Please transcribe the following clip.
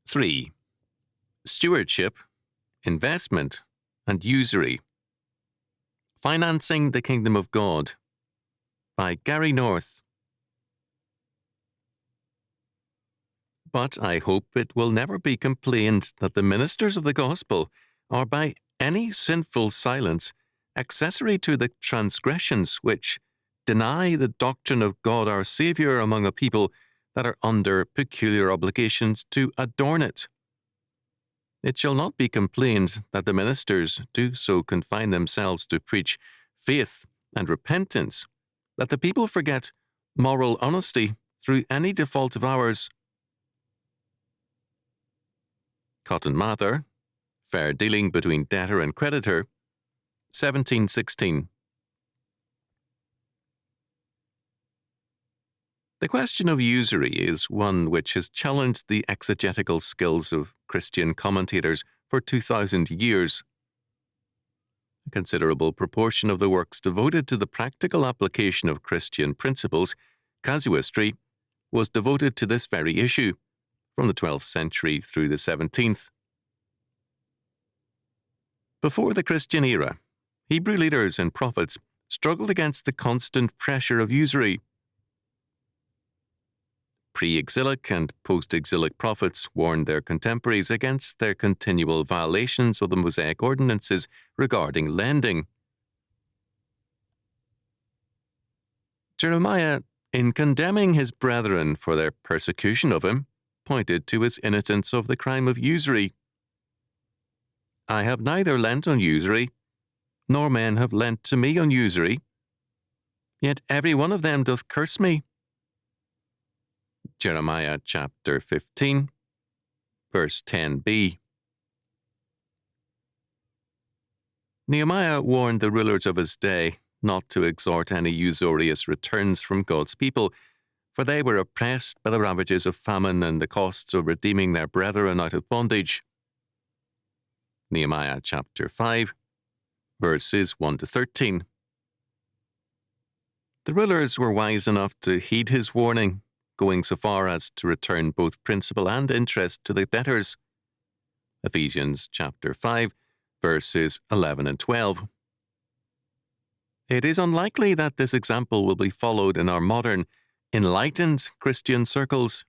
3. Stewardship, investment, and usury. Financing the Kingdom of God by Gary North. But I hope it will never be complained that the ministers of the gospel are by any sinful silence accessory to the transgressions which deny the doctrine of God our Saviour among a people that are under peculiar obligations to adorn it. It shall not be complained that the ministers do so confine themselves to preach faith and repentance, that the people forget moral honesty through any default of ours. Cotton Mather, Fair Dealing Between Debtor and Creditor, 1716. The question of usury is one which has challenged the exegetical skills of Christian commentators for 2,000 years. A considerable proportion of the works devoted to the practical application of Christian principles, casuistry, was devoted to this very issue, from the 12th century through the 17th. Before the Christian era, Hebrew leaders and prophets struggled against the constant pressure of usury. Pre-exilic and post-exilic prophets warned their contemporaries against their continual violations of the Mosaic ordinances regarding lending. Jeremiah, in condemning his brethren for their persecution of him, pointed to his innocence of the crime of usury. I have neither lent on usury, nor men have lent to me on usury, yet every one of them doth curse me. Jeremiah chapter 15, verse 10b. Nehemiah warned the rulers of his day not to extort any usurious returns from God's people, for they were oppressed by the ravages of famine and the costs of redeeming their brethren out of bondage. Nehemiah chapter 5, verses 1 to 13. The rulers were wise enough to heed his warning, going so far as to return both principal and interest to the debtors. Ephesians chapter 5, verses 11 and 12. It is unlikely that this example will be followed in our modern, enlightened Christian circles.